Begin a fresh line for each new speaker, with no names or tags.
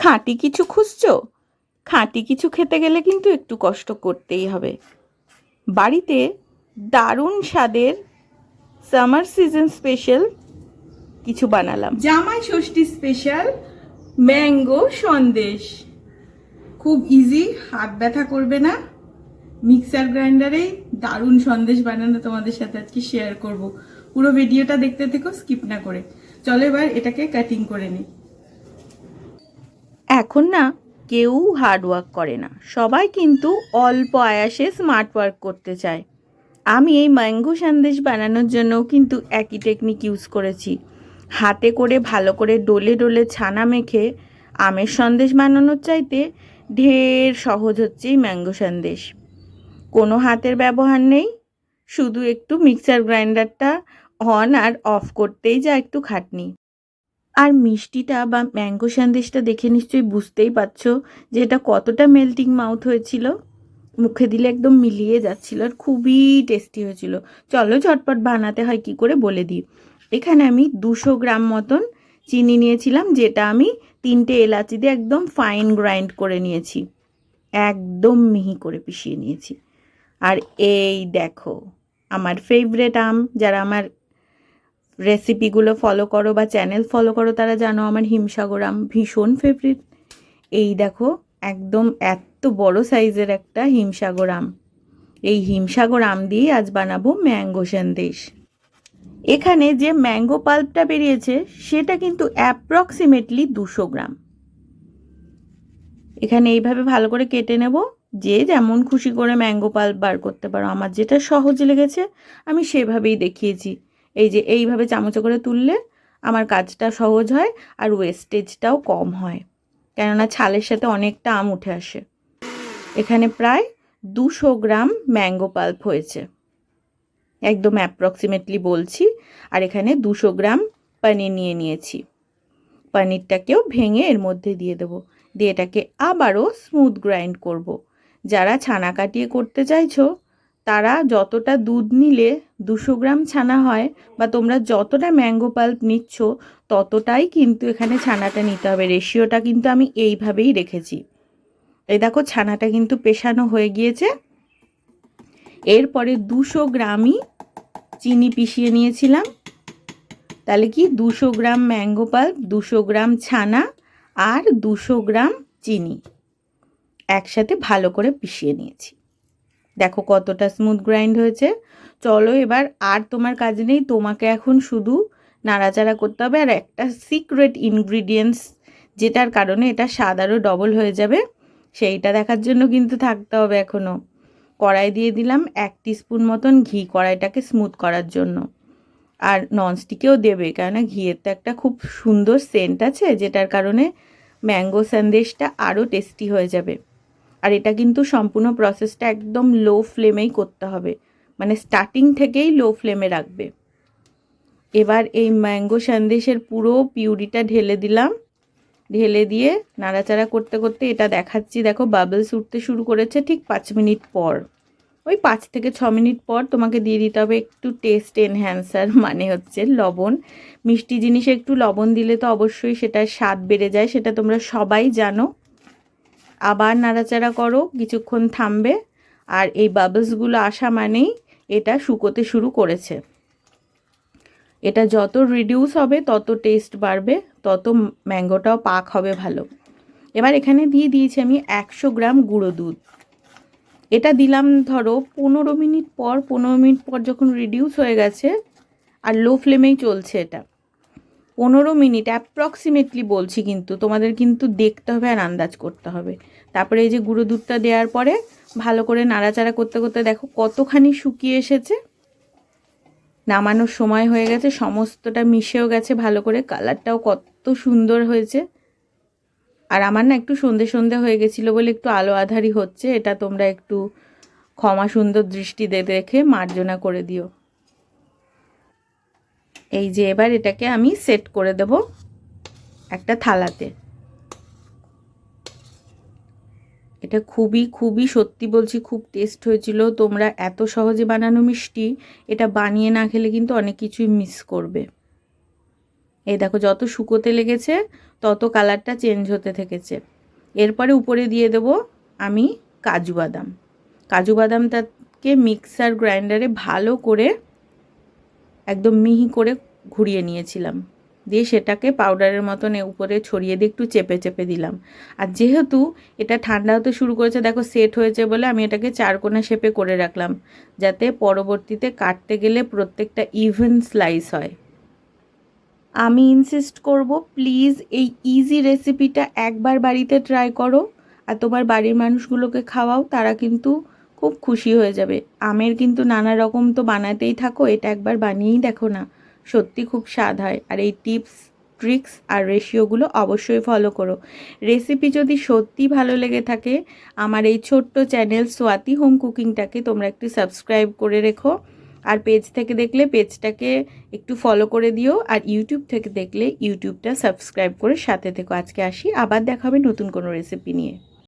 খাঁটি কিছু খুঁজছো? খাঁটি কিছু খেতে গেলে কিন্তু একটু কষ্ট করতেই হবে। বাড়িতে দারুণ স্বাদের সামার সিজন স্পেশাল কিছু বানালাম। জামাই ষষ্ঠী স্পেশাল ম্যাঙ্গো সন্দেশ। খুব ইজি, হাত ব্যথা করবে না। মিক্সার গ্রাইন্ডারেই দারুণ সন্দেশ বানানো তোমাদের সাথে আজকে শেয়ার করব। পুরো ভিডিওটা দেখতে থেকো, স্কিপ না করে। চলো এবার এটাকে কাটিং করে নিই। এখন না কেউ হার্ড ওয়ার্ক করে না, সবাই কিন্তু অল্প আয়াসে স্মার্ট ওয়ার্ক করতে চায়। আমি এই ম্যাঙ্গো সন্দেশ বানানোর জন্য কিন্তু একই টেকনিক ইউজ করেছি। হাতে করে ভালো করে ডলে ডলে ছানা মেখে আমের সন্দেশ বানানোর চাইতে ঢের সহজ হচ্ছে এই ম্যাঙ্গো সন্দেশ। কোনো হাতের ব্যবহার নেই, শুধু একটু মিক্সার গ্রাইন্ডারটা অন আর অফ করতেই যা একটু খাটনি। আর মিষ্টিটা বা ম্যাঙ্গো সন্দেশটা দেখে নিশ্চয়ই বুঝতেই পারছো যে এটা কতটা মেল্টিং মাউথ হয়েছিল। মুখে দিলে একদম মিলিয়ে যাচ্ছিল আর খুবই টেস্টি হয়েছিল। চলো ঝটপট বানাতে হয় কি করে বলে দিই। এখানে আমি 200 গ্রাম মতন চিনি নিয়েছিলাম, যেটা আমি 3টে এলাচি দিয়ে একদম ফাইন গ্রাইন্ড করে নিয়েছি, একদম মিহি করে পিষিয়ে নিয়েছি। আর এই দেখো আমার ফেভারিট আম, যারা আমার রেসিপিগুলো ফলো করো বা চ্যানেল ফলো করো তারা জানো আমার হিমসাগর আম ভীষণ ফেভারিট। এই দেখো একদম এত বড় সাইজের একটা হিমসাগর আম। এই হিমসাগর আম দিয়ে আজ বানাবো ম্যাঙ্গো সন্দেশ। এখানে যে ম্যাঙ্গো পাল্পটা বেরিয়েছে সেটা কিন্তু অ্যাপ্রক্সিমেটলি 200 গ্রাম। এখানে এইভাবে ভালো করে কেটে নেব। যে যেমন খুশি করে ম্যাঙ্গো পাল্প বার করতে পারো, আমার যেটা সহজ লেগেছে আমি সেভাবেই দেখিয়েছি। এই যে এইভাবে চামচে করে তুললে আমার কাজটা সহজ হয় আর ওয়েস্টেজটাও কম হয়, কেননা ছালের সাথে অনেকটা আম উঠে আসে। এখানে প্রায় 200 গ্রাম ম্যাঙ্গো পাল্প হয়েছে, একদম অ্যাপ্রক্সিমেটলি বলছি। আর এখানে 200 গ্রাম পনির নিয়ে নিয়েছি। পনিরটাকেও ভেঙে এর মধ্যে দিয়ে দেবো, দিয়ে এটাকে আবারও স্মুথ গ্রাইন্ড করব। যারা ছানা কাটিয়ে করতে চাইছো তারা যতটা দুধ নিলে 200 গ্রাম ছানা হয়, বা তোমরা যতটা ম্যাঙ্গো পাল্প নিচ্ছ ততটাই কিন্তু এখানে ছানাটা নিতে হবে। রেশিওটা কিন্তু আমি এইভাবেই রেখেছি। এই দেখো ছানাটা কিন্তু পেশানো হয়ে গিয়েছে। এরপরে 200 গ্রামই চিনি পিষিয়ে নিয়েছিলাম। তাহলে কি 200 গ্রাম ম্যাঙ্গো পাল্প, 200 গ্রাম ছানা আর 200 গ্রাম চিনি একসাথে ভালো করে পিষিয়ে নিয়েছি। দেখো কতটা স্মুথ গ্রাইন্ড হয়েছে। চলো এবার আর তোমার কাজ নেই, তোমাকে এখন শুধু নাড়াচাড়া করতে হবে। আর একটা সিক্রেট ইনগ্রিডিয়েন্টস যেটার কারণে এটা স্বাদ আরও ডবল হয়ে যাবে, সেইটা দেখার জন্য কিন্তু থাকতে হবে এখনও। কড়াই দিয়ে দিলাম 1 টিস্পুন মতন ঘি, কড়াইটাকে স্মুথ করার জন্য। আর ননস্টিকেও দেবে, কেননা ঘিয়ের তো একটা খুব সুন্দর সেন্ট আছে, যেটার কারণে ম্যাঙ্গো সন্দেশটা আরও টেস্টি হয়ে যাবে। আর এটা কিন্তু সম্পূর্ণ প্রসেসটা একদম লো ফ্লেমেই করতে হবে, মানে স্টার্টিং থেকেই লো ফ্লেমে রাখবে। এবার এই ম্যাঙ্গো সন্দেশের পুরো পিউরিটা ঢেলে দিলাম। ঢেলে দিয়ে নাড়াচাড়া করতে করতে এটা দেখাচ্ছি, দেখো বাবলস উঠতে শুরু করেছে ঠিক 5 মিনিট পর। ওই 5 থেকে 6 মিনিট পর তোমাকে দিয়ে দিতে হবে একটু টেস্ট এনহ্যান্সার, মানে হচ্ছে লবণ। মিষ্টি জিনিসে একটু লবণ দিলে তো অবশ্যই সেটার স্বাদ বেড়ে যায়, সেটা তোমরা সবাই জানো। আবার নাড়াচাড়া করো, কিছুক্ষণ থামবে। আর এই বাবলসগুলো আসা মানেই এটা শুকোতে শুরু করেছে। এটা যত রিডিউস হবে তত টেস্ট বাড়বে, তত ম্যাঙ্গোটাও পাক হবে ভালো। এবার এখানে দিয়ে দিয়েছি আমি 100 গ্রাম গুঁড়ো দুধ। এটা দিলাম ধরো 15 মিনিট পর। 15 মিনিট পর যখন রিডিউস হয়ে গেছে, আর লো ফ্লেমেই চলছে এটা, 15 মিনিট অ্যাপ্রক্সিমেটলি বলছি, কিন্তু তোমাদের কিন্তু দেখতে হবে আর আন্দাজ করতে হবে। তারপরে এই যে গুঁড়ো দুধটা দেওয়ার পরে ভালো করে নাড়াচাড়া করতে করতে দেখো কতখানি শুকিয়ে এসেছে। নামানোর সময় হয়ে গেছে, সমস্তটা মিশেও গেছে ভালো করে, কালারটাও কত সুন্দর হয়েছে। আর আমার না একটু সন্ধে সন্ধে হয়ে গেছিলো বলে একটু আলো আধারি হচ্ছে, এটা তোমরা একটু ক্ষমা সুন্দর দৃষ্টিতে দেখে মার্জনা করে দিও। এই যে এবার এটাকে আমি সেট করে দেব একটা থালাতে। এটা খুবই খুবই সত্যি বলছি খুব টেস্ট হয়েছিল। তোমরা এত সহজে বানানো মিষ্টি এটা বানিয়ে না খেলে কিন্তু অনেক কিছুই মিস করবে। এই দেখো যত শুকোতে লেগেছে তত কালারটা চেঞ্জ হতে থেকেছে। এরপরে উপরে দিয়ে দেবো আমি কাজু বাদাম। কাজু বাদামটাকে মিক্সার গ্রাইন্ডারে ভালো করে একদম মিহি করে ঘুরিয়ে নিয়েছিলাম, দিয়ে সেটাকে পাউডারের মতন উপরে ছড়িয়ে দিয়ে একটু চেপে চেপে দিলাম। আর যেহেতু এটা ঠান্ডা হতে শুরু করেছে, দেখো সেট হয়েছে বলে আমি এটাকে চারকোনা শেপে করে রাখলাম, যাতে পরবর্তীতে কাটতে গেলে প্রত্যেকটা ইভেন স্লাইস হয়। আমি ইনসিস্ট করব প্লিজ এই ইজি রেসিপিটা একবার বাড়িতে ট্রাই করো আর তোমার বাড়ির মানুষগুলোকে খাওয়াও, তারা কিন্তু খুব খুশি হয়ে যাবে। আমের কিন্তু নানা রকম তো বানাতেই থাকো, এটা একবার বানিয়েই দেখো না, সত্যি খুব স্বাদ হয়। আর এই টিপস ট্রিক্স আর রেশিওগুলো অবশ্যই ফলো করো। রেসিপি যদি সত্যি ভালো লেগে থাকে আমার এই ছোট্ট চ্যানেল সোয়াতি হোম কুকিংটাকে তোমরা একটু সাবস্ক্রাইব করে রেখো, আর পেজ থেকে দেখলে পেজটাকে একটু ফলো করে দিও, আর ইউটিউব থেকে দেখলে ইউটিউবটা সাবস্ক্রাইব করে সাথে থেকো। আজকে আসি, আবার দেখা হবে নতুন কোনো রেসিপি নিয়ে।